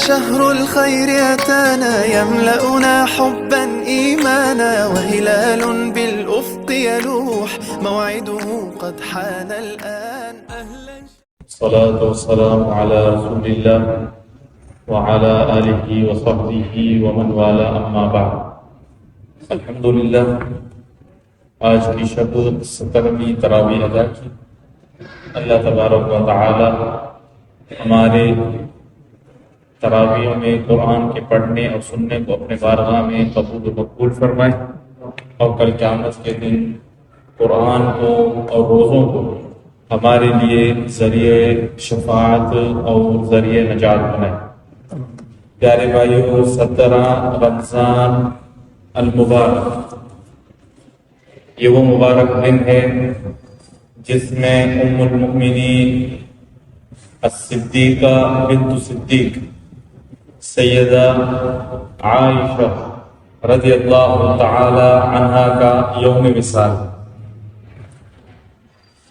شهر الخير أتانا يملأنا حبا إيمانا وهلال بالأفق يلوح موعده قد حان الآن. الصلاة والسلام على رسول الله وعلى آله وصحبه ومن والاه أما بعد. الحمدللہ آج کی شب 17ویں تراویح ادا کی. اللہ تبارک و تعالی ہمارے تراویحوں میں قرآن کے پڑھنے اور سننے کو اپنے بارگاہ میں قبول و مقبول فرمائے، اور کل قیامت کے دن قرآن کو اور روزوں کو ہمارے لیے ذریعہ شفاعت اور ذریعہ نجات بنائے. پیارے بھائیو، 17 رمضان المبارک یہ وہ مبارک دن ہے جس میں ام المؤمنین الصدیقہ بنت صدیق سیدہ عائشہ رضی اللہ تعالی عنہا کا یوم وصال.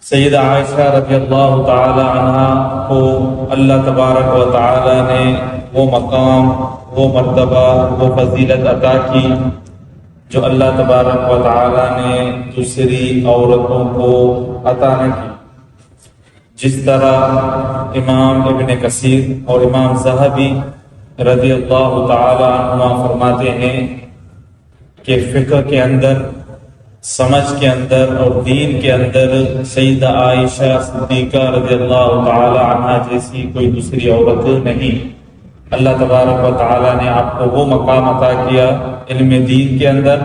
سیدہ عائشہ رضی اللہ تعالی عنہا کو اللہ تبارک و تعالی نے وہ مقام، وہ مرتبہ، وہ فضیلت عطا کی جو اللہ تبارک و تعالی نے دوسری عورتوں کو عطا نہ کی. جس طرح امام ابن کثیر اور امام ذہبی رضی اللہ تعالی عنہ فرماتے ہیں کہ فقہ کے اندر، سمجھ کے اندر اور دین کے اندر سیدہ عائشہ صدیقہ رضی اللہ تعالی عنہ جیسی کوئی دوسری عورت نہیں. اللہ تبارک و تعالی نے آپ کو وہ مقام عطا کیا علم دین کے اندر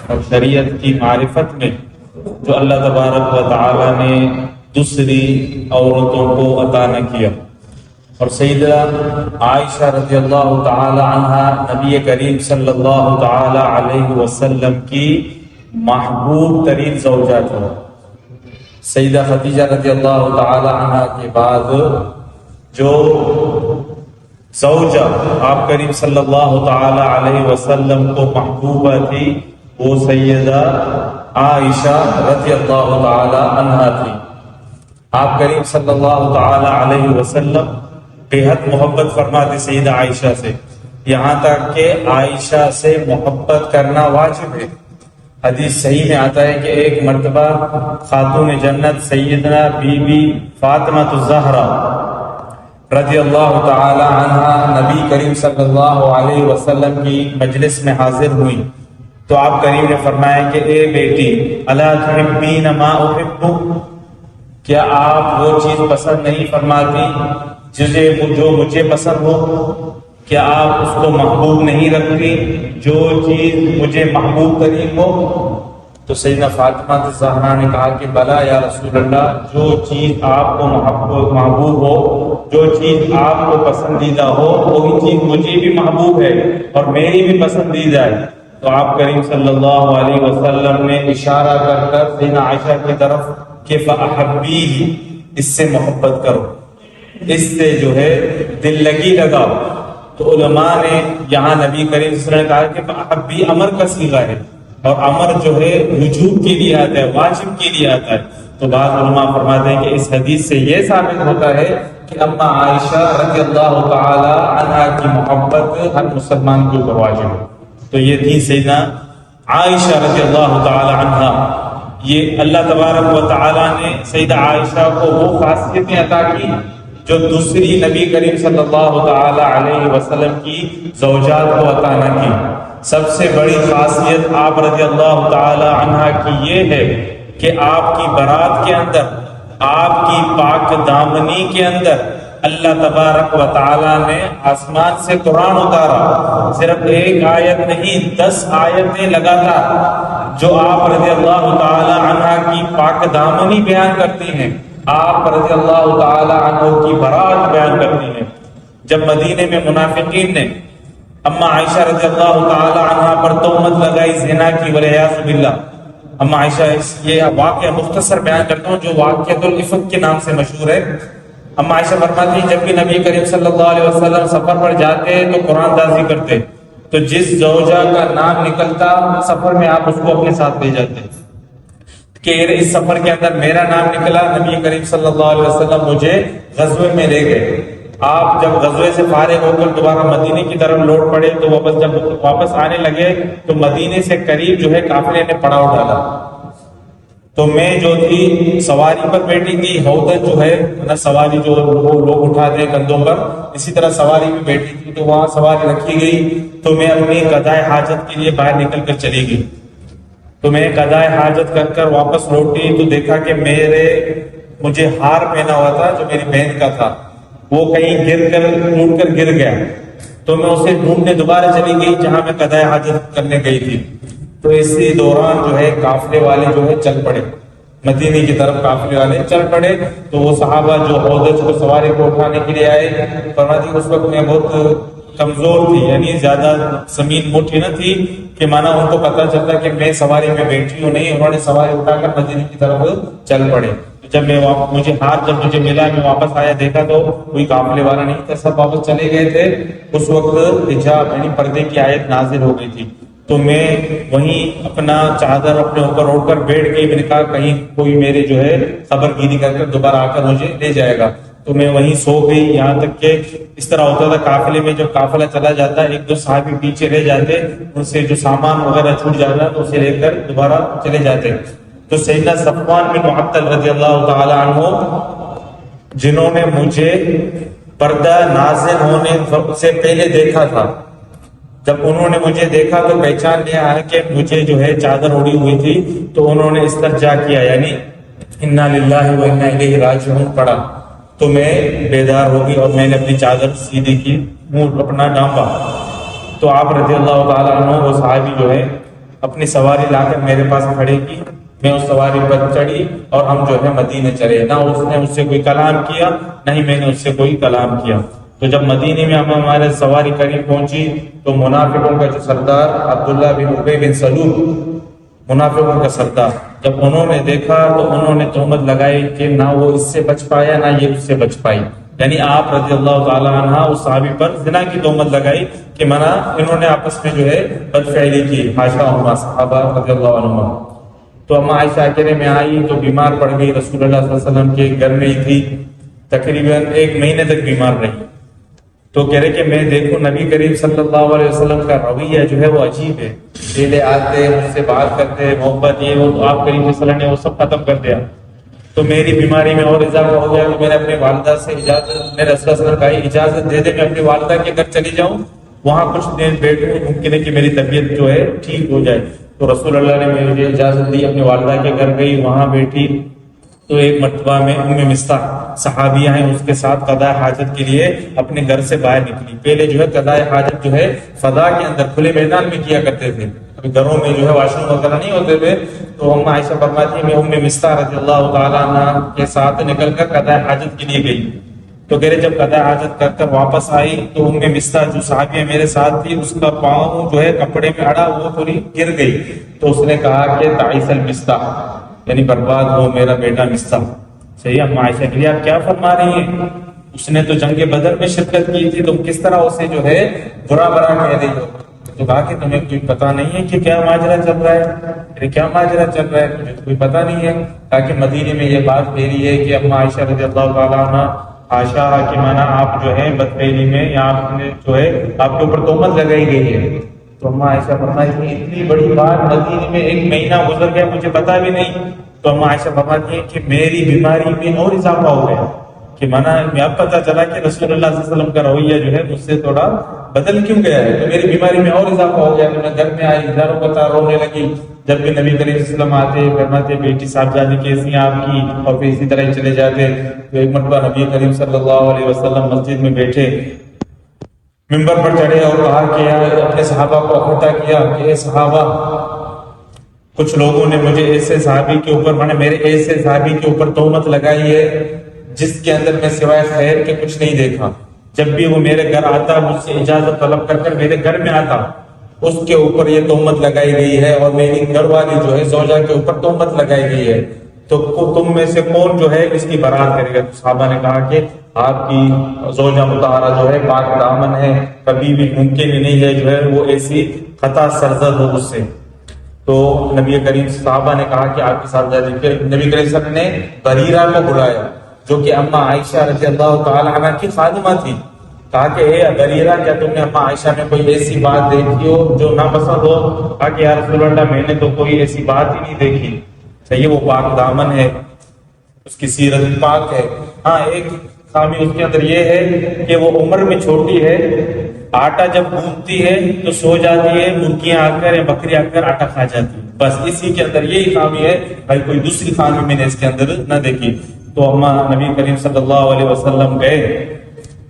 اور شریعت کی معرفت میں جو اللہ تبارک و تعالی نے دوسری عورتوں کو عطا نہ کیا. اور سیدہ عائشہ رضی اللہ تعالی عنہ نبی کریم صلی اللہ تعالی علیہ وسلم کی محبوب ترین زوجہ تھی. سیدہ خدیجہ رضی اللہ تعالی عنہ کے بعد جو زوجہ آپ کریم صلی اللہ تعالی علیہ وسلم کو محبوبہ تھی وہ سیدہ عائشہ رضی اللہ تعالی عنہ تھی. آپ کریم صلی اللہ تعالی علیہ وسلم بے حد محبت فرماتے سیدہ عائشہ سے، یہاں تک کہ عائشہ سے محبت کرنا واجب ہے. حدیث صحیح میں آتا ہے کہ ایک مرتبہ خاتون جنت سیدنا بی بی فاطمہ الزہرا رضی اللہ تعالی عنہ نبی کریم صلی اللہ علیہ وسلم کی مجلس میں حاضر ہوئی تو آپ کریم نے فرمایا کہ اے بیٹی الا تحبین ما احب، کیا آپ وہ چیز پسند نہیں فرماتی جو مجھے پسند ہو؟ کیا آپ اس کو محبوب نہیں رکھتی جو چیز مجھے محبوب ترین ہو؟ تو سیدنا فاطمہ الزہرا نے کہا کہ بلا یا رسول اللہ، جو چیز آپ کو محبوب ہو، جو چیز آپ کو پسندیدہ ہو، وہی چیز مجھے بھی محبوب ہے اور میری بھی پسندیدہ ہے. تو آپ کریم صلی اللہ علیہ وسلم نے اشارہ کر کر سیدنا عائشہ کی طرف کہ فَأَحَبِّيهِ، اس سے محبت کرو، اس سے جو ہے دل لگی لگاؤ. تو علماء نے یہاں نبی کریم صلی اللہ علیہ وسلم نے کہا کہ فَأَحَبِّي امر کا صیغہ ہے اور امر جو ہے وجوب کے لیے آتا ہے، واجب کے لیے آتا ہے. تو بعض علماء فرماتے ہیں کہ اس حدیث سے یہ ثابت ہوتا ہے کہ اما عائشہ رضی اللہ تعالی عنہا کی محبت ہر مسلمان کے اوپر واجب ہے. تو یہ تھی سیدنا عائشہ رضی اللہ تعالی عنہا. یہ اللہ تبارک و تعالی نے سیدہ عائشہ کو وہ خاصیتیں عطا کی جو دوسری نبی کریم صلی اللہ تعالی علیہ وسلم کی زوجات کو عطا نہ کی. سب سے بڑی خاصیت آپ رضی اللہ تعالی عنہ کی یہ ہے کہ آپ کی برات کے اندر، آپ کی پاک دامنی کے اندر اللہ تبارک و تعالی نے آسمان سے قرآن اتارا. صرف ایک آیت نہیں، 10 آیتیں لگاتار جو آپ رضی اللہ تعالی عنہ کی پاک دامنی بیان کرتی ہیں، آپ رضی اللہ تعالی عنہ کی برات بیان کرتی ہیں. جب مدینے میں منافقین نے اما عائشہ رضی اللہ تعالی عنہ پر تہمت لگائی زنا کی والعیاذ باللہ، اما عائشہ، یہ واقعہ مختصر بیان کرتا ہوں جو واقعۃ الافک کے نام سے مشہور ہے. اما عائشہ فرماتی ہیں جب بھی نبی کریم صلی اللہ علیہ وسلم سفر پر جاتے تو قرآن دازی کرتے، تو جس زوجہ کا نام نکلتا سفر میں آپ اس کو اپنے ساتھ لے جاتے کہ اس سفر کے اندر میرا نام نکلا، نبی کریم صلی اللہ علیہ وسلم مجھے غزوے میں لے گئے. آپ جب غزوے سے فارغ ہو کر دوبارہ مدینے کی طرف لوٹ پڑے تو جب واپس آنے لگے تو مدینے سے قریب جو ہے قافلے نے پڑاؤ ڈالا. تو میں جو تھی سواری پر بیٹھی تھی، ہودج جو ہے نا سواری جو وہ لوگ اٹھاتے ہیں کندھوں پر، اسی طرح سواری بھی بیٹھی تھی. تو وہاں سواری رکھی گئی تو میں اپنی قضائے حاجت کے لیے باہر نکل کر چلی گئی. تو میں قضائے حاجت کر واپس لوٹی تو دیکھا کہ مجھے ہار پہنا ہوا تھا جو میری بہن کا تھا، وہ کہیں ٹوٹ کر گر گیا. تو میں اسے ڈھونڈنے دوبارہ چلی گئی جہاں میں قضائے حاجت کرنے گئی تھی. تو اسی دوران جو ہے قافلے والے جو ہے چل پڑے، مدینے کی طرف قافلے والے چل پڑے. تو وہ صحابہ جو ہودج کو سواری کو اٹھانے کے لیے آئے، فرماتی اس وقت میں بہت کمزور تھی، یعنی زیادہ زمین موٹی نہ تھی کہ مانا ان کو پتہ چلتا کہ میں سواری میں بیٹھی ہوں. نہیں، انہوں نے سواری اٹھا کر مدینے کی طرف چل پڑے. جب مجھے ملا، میں واپس آیا دیکھا تو کوئی قافلے والا نہیں تھا، سب واپس چلے گئے تھے. اس وقت حجاب یعنی پردے کی آیت نازل ہو گئی تھی. تو میں وہیں اپنا چادر اپنے اوپر اوڑھ کر بیٹھ گئی. میں نے کہا کہیں کوئی میرے جو ہے خبر گیری کر دوبارہ آ کر مجھے لے جائے گا. تو میں وہیں سو گئی. یہاں تک کہ اس طرح ہوتا تھا قافلے میں جب قافلہ چلا جاتا ہے، ایک دو صحابی پیچھے رہ جاتے، ان سے جو سامان وغیرہ چھوٹ جاتا تو اسے لے کر دوبارہ چلے جاتے. تو سیدنا صفوان بن معطل رضی اللہ تعالی عنہ، جنہوں نے مجھے پردہ نازل ہونے سے پہلے دیکھا تھا، جب انہوں نے مجھے دیکھا تو پہچان لیا ہے کہ مجھے جو ہے چادر اڑی ہوئی تھی. تو انہوں نے استرجاع کیا، یعنی انا للہ و انا الیہ راجعون پڑھا. تو میں بیدار ہو گئی اور میں نے اپنی چادر سیدھی کی، منہ اپنا ڈانپا. تو آپ رضی اللہ تعالیٰ عنہ وہ صحابی جو ہے اپنی سواری لا کر میرے پاس کھڑے کی. میں اس سواری پر چڑھی اور ہم جو ہے مدینے چلے. نہ اس نے مجھ سے کوئی کلام کیا، نہ ہی میں نے اس سے کوئی کلام کیا. تو جب مدینے میں ہم ہمارے سواری قریب پہنچی تو منافقوں کا جو سردار عبداللہ بن ابی بن سلول، منافقوں کا سردار، جب انہوں نے دیکھا تو انہوں نے تہمت لگائی کہ نہ وہ اس سے بچ پایا نہ یہ اس سے بچ پائی. یعنی آپ رضی اللہ تعالیٰ عنہ اس صحابی پر زنا کی تہمت لگائی کہ منع انہوں نے آپس میں جو ہے بدفعلی کی. حاشا عنہ صحابہ رضی اللہ عنہ. تو اما عائشہ اکیلے میں آئی تو بیمار پڑ گئی، رسول اللہ صلی اللہ علیہ وسلم کے گھر میں ہی تھی، تقریباً 1 مہینے تک بیمار رہی. تو کہہ رہے کہ میں دیکھوں نبی کریم صلی اللہ علیہ وسلم کا رویہ جو ہے وہ عجیب ہے. پہلے آتے مجھ سے بات کرتے، محبت یہ وہ، تو آپ کریم صلی اللہ علیہ وسلم نے وہ سب ختم کر دیا. تو میری بیماری میں اور اضافہ ہو گیا. تو میں نے اپنے والدہ سے اجازت، میں رسول اللہ صلی اللہ علیہ وسلم کا اجازت دے دے میں اپنی والدہ کے گھر چلی جاؤں، وہاں کچھ دیر بیٹھوں، ممکن ہے کہ میری طبیعت جو ہے ٹھیک ہو جائے. تو رسول اللہ نے مجھے اجازت دی، اپنی والدہ کے گھر گئی، وہاں بیٹھی. تو ایک مرتبہ میں مستح صحابیہ ہیں اس کے ساتھ قضاء حاجت کے لیے اپنے گھر سے باہر نکلی. پہلے جو ہے قضاء حاجت جو ہے فضا کے اندر کھلے میدان میں کیا کرتے تھے، ابھی گھروں میں جو ہے واش روم وغیرہ نہیں ہوتے تھے. تو ہم عائشہ فرماتی ہے میں مستح رضی اللہ تعالیٰ عنہ کے ساتھ نکل کر قضاء حاجت کے لیے گئی. تو کہہ رہے جب قضاء حاجت کر واپس آئی تو مستح جو صحابیہ میرے ساتھ تھی، اس کا پاؤں جو ہے کپڑے میں اڑا، وہ تھوڑی گر گئی. تو اس نے کہا کہ تعیس المستح، یعنی برباد ہو میرا بیٹا مستح. صحیح. اما عائشہ کے لیے آپ کیا فرما رہی ہیں؟ اس نے تو جنگ بدر میں شرکت کی تھی، تم کس طرح اسے جو ہے برا کہہ رہی ہو؟ تو کہا کہ تمہیں کوئی پتا نہیں ہے کہ کیا ماجرا چل رہا ہے؟ کیا ماجرا چل رہا ہے؟ مجھے کوئی پتا نہیں ہے. تاکہ مدینے میں یہ بات پھیلی ہے کہ اما عائشہ رضی اللہ تعالیٰ عنہ آشا کہ مانا آپ جو ہے بدفعلی میں یا آپ نے جو ہے آپ کے اوپر تہمت لگائی گئی ہے. تو اما عائشہ فرماتی ہیں اتنی بڑی بات مدینے میں 1 مہینہ گزر گیا مجھے پتا بھی نہیں. تو اما عائشہ فرماتی ہیں کہ میری بیماری میں اور اضافہ ہو گیا کہ مانا میں اب پتا چلا کہ رسول اللہ صلی اللہ علیہ وسلم کا رویہ جو ہے مجھ سے تھوڑا بدل کیوں گیا ہے. تو میری بیماری میں اور اضافہ ہو گیا. تو میں گھر میں آئی، ادھر بتا رونے لگی. جب بھی نبی کریم صلی اللہ علیہ وسلم آتے فرماتے بیٹی صاحبزادی کیسی ہیں آپ کی، اور پھر اسی طرح چلے جاتے. تو ایک مرتبہ نبی کریم صلی اللہ علیہ وسلم مسجد میں بیٹھے، منبر پر چڑھے اور کہا کہ اپنے صحابہ کو اکٹھا کیا کہ اے صحابہ، کچھ لوگوں نے مجھے ایسے صحابی کے اوپر میرے ایسے صحابی کے اوپر تہمت لگائی ہے جس کے اندر میں سوائے خیر کے کچھ نہیں دیکھا. جب بھی وہ میرے گھر آتا، مجھ سے اجازت طلب کر کر میرے گھر میں آتا، اس کے اوپر یہ تہمت لگائی گئی ہے اور میری گھر والی جو ہے زوجہ کے اوپر تہمت لگائی گئی ہے. تو تم میں سے کون جو ہے اس کی برات کرے گا؟ صحابہ نے کہا کہ آپ کی زوجہ مطہرہ جو ہے پاک دامن ہے، کبھی بھی ممکن ہی نہیں ہے جو ہے وہ ایسی خطا سرزد ہو اس سے. تو نبی کریم صحابہ نے کہا کہ آپ کی صاحبزادی، پھر نبی کریم صلی اللہ علیہ وسلم نے بریرہ کو بلایا جو کہ اما عائشہ رضی اللہ تعالی عنہ کی خادمہ تھی. کہا کہ اے بریرہ کیا تم نے اما عائشہ میں کوئی ایسی بات دیکھی ہو جو ناپسند ہو؟ کہا کہ یا رسول اللہ میں نے تو کوئی ایسی بات ہی نہیں دیکھی. صحیح، وہ پاک دامن ہے، اس کی سیرت پاک ہے. ہاں ایک خامی اس کے اندر یہ ہے کہ وہ عمر میں چھوٹی ہے، آٹا جب گوندتی ہے تو سو جاتی ہے، مرغیاں آ کر یا بکری آ کر آٹا کھا جاتی ہے، بس اسی کے اندر یہی خامی ہے. بھائی کوئی دوسری خامی میں نے اس کے اندر نہ دیکھی. تو اما نبی کریم صلی اللہ علیہ وسلم گئے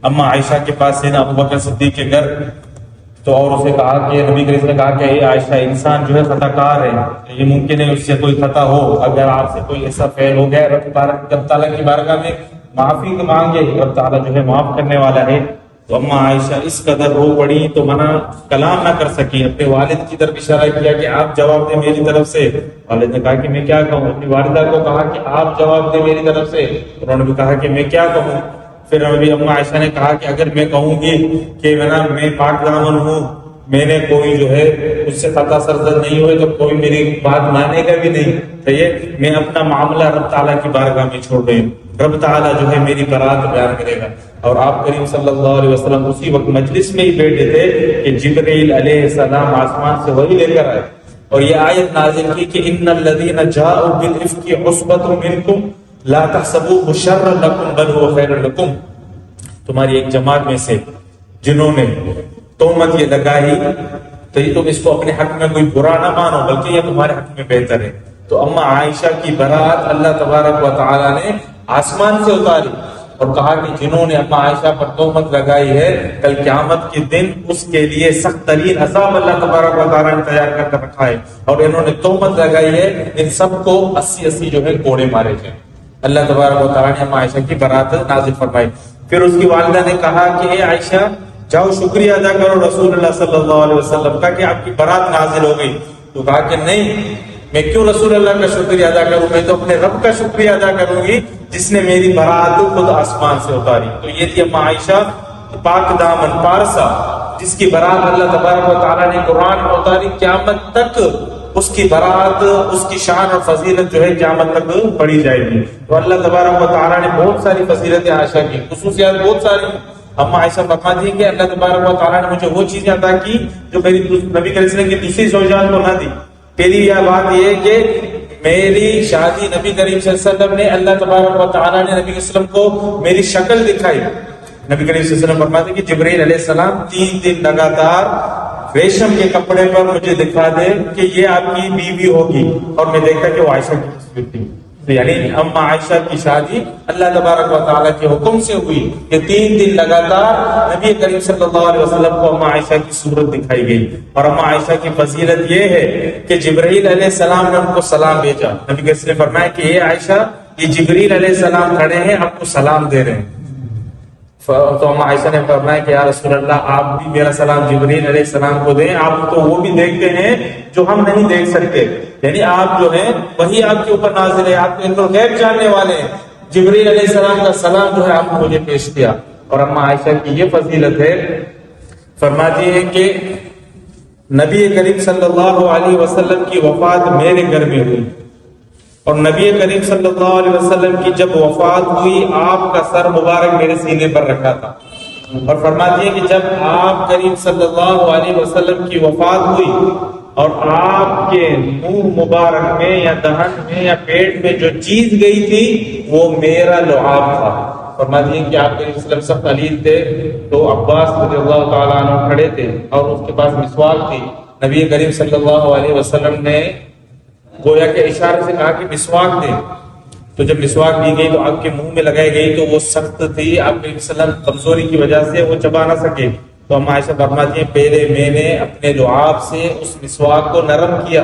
اما عائشہ کے پاس سے ابو بکر صدیق کے گھر، تو اور اسے کہا کہ نبی کریم نے کہا کہ اے عائشہ انسان جو ہے خطا کار ہے، یہ ممکن ہے اس سے کوئی خطا ہو، اگر آپ سے کوئی ایسا فعل ہو گیا رب تعالیٰ کی بارگاہ میں معافی مانگے، رب تعالیٰ جو ہے معاف کرنے والا ہے. تو اما عائشہ اس قدر رو پڑی تو منع کلام نہ کر سکی. اپنے والد کی طرف اشارہ کیا کہ آپ جواب دیں میری طرف سے. والد نے کہا کہ میں کیا کہوں. اپنی والدہ کو کہا کہ آپ جواب دیں میری طرف سے. انہوں نے بھی کہا کہ میں کیا کہوں. پھر ابھی اما عائشہ نے کہا کہ اگر میں کہوں گی کہ میں پاک دامن ہوں، میں نے کوئی جو ہے اس سے خطا سرزد نہیں ہوئے تو کوئی میری بات مانے گا بھی نہیں. صحیح، میں اپنا معاملہ رب تعالیٰ کی بارگاہ میں چھوڑ رہی ہوں، رب تعالیٰ جو ہے میری برات بیان کرے گا. اور آپ کریم صلی اللہ علیہ وسلم اسی وقت مجلس میں ہی بیٹھے تھے کہ جبرائیل علیہ السلام آسمان سے وہی لے کر آئے اور یہ آیت نازل کی کہ ان الذین جاءوا بالافک عصبۃ منکم لا تحسبوه شرا لکم بل هو خیر لکم. تمہاری ایک جماعت میں سے جنہوں نے تہمت یہ لگائی تو یہ تم اس کو اپنے حق میں کوئی برا نہ مانو بلکہ یہ تمہارے حق میں بہتر ہے. تو اما عائشہ کی برات اللہ تبارک و تعالی نے آسمان سے اتاری اور کہا کہ جنہوں نے اما عائشہ پر تہمت لگائی ہے کل قیامت کے دن اس کے لیے سخت ترین عذاب اللہ تبارک و تعالی نے تیار کر کے رکھا ہے. اور انہوں نے تہمت لگائی ہے ان سب کو 80 جو ہے کوڑے مارے جائیں. اللہ تبارک و تعالی نے اما عائشہ کی برات نازل فرمائی. پھر اس کی والدہ نے کہا کہ اے عائشہ جاؤ شکریہ ادا کرو رسول اللہ صلی اللہ علیہ وسلم کا کہ آپ کی برات نازل ہو گئی. تو کہا کہ نہیں، میں کیوں رسول اللہ کا شکریہ ادا کروں، میں تو اپنے رب کا شکریہ ادا کروں گی جس نے میری برات خود آسمان سے اتاری. تو یہ تھی اما عائشہ پاک دامن پارسا جس کی برات اللہ تبارک و تعالیٰ نے قرآن میں اتاری. قیامت تک اس کی برات، اس کی شان اور فضیلت جو ہے قیامت تک پڑھی جائے گی. تو اللہ تبارک و تعالیٰ نے بہت ساری فضیلتیں عائشہ کی، خصوصیات بہت ساری. اما عائشہ فرماتی ہے کہ اللہ تبارک و تعالیٰ نے مجھے وہ چیزیں عطا کی جو میری نبی کریم صلی اللہ علیہ وسلم کی دوسری زوجات کو نہ دی. پہلی یہ بات یہ ہے کہ میری شادی نبی کریم صلی اللہ علیہ وسلم نے اللہ تبارک و تعالیٰ نے نبی صلی اللہ علیہ وسلم کو میری شکل دکھائی. نبی کریم صلی اللہ علیہ وسلم فرماتے ہیں کہ جبرائیل علیہ السلام 3 دن لگاتار ریشم کے کپڑے پر مجھے دکھا دے کہ یہ آپ کی بیوی ہوگی، اور میں دیکھا کہ وہ عائشہ کی تصویر تھی. یعنی اما عائشہ کی شادی اللہ تبارک و تعالیٰ کے حکم سے ہوئی کہ 3 دن لگاتار نبی کریم صلی اللہ علیہ وسلم کو اما عائشہ کی صورت دکھائی گئی. اور اما عائشہ کی فضیلت یہ ہے کہ جبرائیل علیہ السلام نے ان کو سلام بھیجا. نبی کریم نے فرمایا کہ اے عائشہ یہ جبرائیل علیہ السلام کھڑے ہیں آپ کو سلام دے رہے ہیں. تو اما عائشہ نے فرمایا کہ یا رسول اللہ آپ بھی میرا سلام جبرائیل علیہ السلام کو دیں، آپ تو وہ بھی دیکھتے ہیں جو ہم نہیں دیکھ سکتے. یعنی آپ جو ہیں وہی آپ کے اوپر نازل ہے، آپ کے غیب جاننے والے ہیں. جبرائیل علیہ السلام کا سلام جو ہے آپ نے مجھے پیش کیا. اور اما عائشہ کی یہ فضیلت ہے، فرماتی ہے کہ نبی کریم صلی اللہ علیہ وسلم کی وفات میرے گھر میں ہوئی اور نبی کریم صلی اللہ علیہ وسلم کی جب وفات ہوئی آپ کا سر مبارک میرے سینے پر رکھا تھا. اور فرماتی ہے کہ جب آپ کریم صلی اللہ علیہ وسلم کی وفات ہوئی اور آپ کے منہ مبارک میں یا دہن میں یا پیٹ میں جو چیز گئی تھی وہ میرا لعاب تھا. فرماتی ہے کہ آپ کریم صلی اللہ علیہ وسلم سخت علیل تھے تو عباس رضی اللہ تعالیٰ عنہ کھڑے تھے اور اس کے پاس مسواک تھی. نبی کریم صلی اللہ علیہ وسلم نے گویا کے اشارے سے کہا کہ مسواک دے. تو جب مسواک دی گئی تو آپ کے منہ میں لگائی گئی تو وہ سخت تھی، آپ کے وسلم کمزوری کی وجہ سے وہ چبا نہ سکے. تو اما عائشہ فرماتی ہیں پہلے میں نے اپنے لعاب سے اس مسواک کو نرم کیا،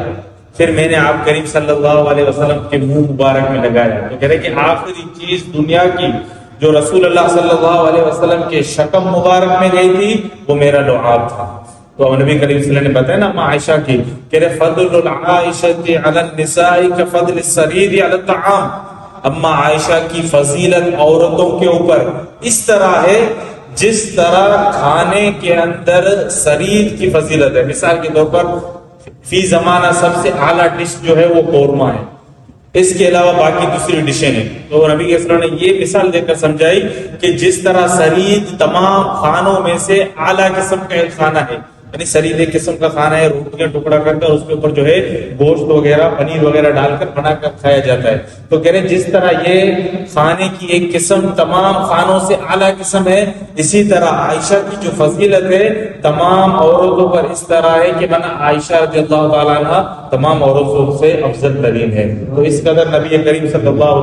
پھر میں نے آپ کریم صلی اللہ علیہ وسلم کے منہ مبارک میں لگایا. تو کہہ رہے کہ آخری چیز دنیا کی جو رسول اللہ صلی اللہ علیہ وسلم کے شکم مبارک میں گئی تھی وہ میرا لعاب تھا. تو نبی کریم صلی اللہ علیہ وسلم نے بتایا نا اما عائشہ کی کہ فضل العائشہ علی النساء کفضل السرید علی الطعام. اما عائشہ کی فضیلت عورتوں کے اوپر اس طرح ہے جس طرح کھانے کے اندر سرید کی فضیلت ہے. مثال کے طور پر فی زمانہ سب سے اعلیٰ ڈش جو ہے وہ قورمہ ہے. اس کے علاوہ باقی دوسری ڈشیں ہیں. تو نبی صلی اللہ علیہ وسلم نے یہ مثال دے کر سمجھائی کہ جس طرح سرید تمام کھانوں میں سے اعلیٰ قسم کا ایک کھانا ہے، یعنی سرید ایک قسم کا کھانا ہے، روٹیاں ٹکڑا کر کر اس کے اوپر جو ہے گوشت وغیرہ پنیر وغیرہ ڈال کر بنا کر کھایا جاتا ہے. تو کہہ رہے جس طرح یہ کھانے کی ایک قسم تمام کھانوں سے اعلیٰ قسم ہے، اسی طرح عائشہ کی جو فضیلت ہے تمام عورتوں پر اس طرح ہے کہ من عائشہ رضی اللہ تعالیٰ عنہ تمام عورتوں سے افضل ترین ہے. تو اس قدر نبی کریم صلی اللہ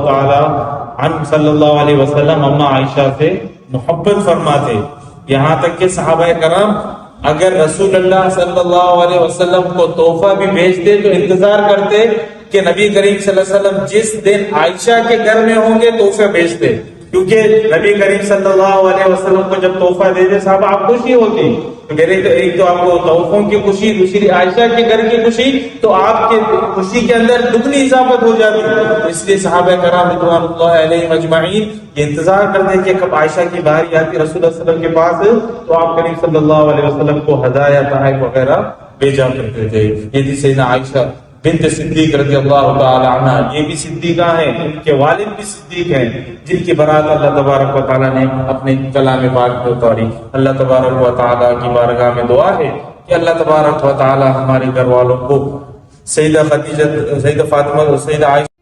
علیہ وسلم اما عائشہ سے محبت فرماتے، یہاں تک کہ صحابہ کرام اگر رسول اللہ صلی اللہ علیہ وسلم کو تحفہ بھی بھیجتے تو انتظار کرتے کہ نبی کریم صلی اللہ علیہ وسلم جس دن عائشہ کے گھر میں ہوں گے تحفہ بھیجتے، کیونکہ نبی کریم صلی اللہ علیہ وسلم کو جب تحفہ دیتے صحابہ آپ خوشی ہوتی. ایک تو آپ کو تحفوں کی خوشی، دوسری عائشہ کے گھر کی خوشی، تو آپ کے خوشی کے اندر دگنی اضافت ہو جاتی. تو اس لیے صحابہ کرام رضوان اللہ علیہم اجمعین یہ انتظار کرتے کہ کب عائشہ کی باری آتی رسول اللہ صلی اللہ علیہ وسلم کے پاس تو آپ کریم صلی اللہ علیہ وسلم کو ہدایہ تحائف وغیرہ بھیجا کرتے تھے. یہ تھی سیدنا عائشہ بنت صدیق رضی اللہ تعالی عنہ، یہ بھی صدیقہ ہیں، ان کے والد بھی صدیق ہیں، جن کی برات اللہ تبارک و تعالیٰ نے اپنے کلام پاک میں اتاری. اللہ تبارک و تعالیٰ کی بارگاہ میں دعا ہے کہ اللہ تبارک و تعالیٰ ہمارے گھر والوں کو سیدہ خدیجہ، سیدہ فاطمہ اور سیدہ عائشہ.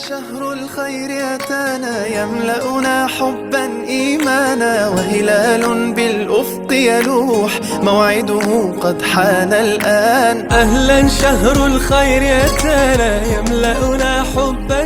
شهر الخير أتانا يملأنا حبا إيمانا وهلال بالأفق يلوح موعده قد حان الآن. أهلا شهر الخير أتانا يملأنا حبا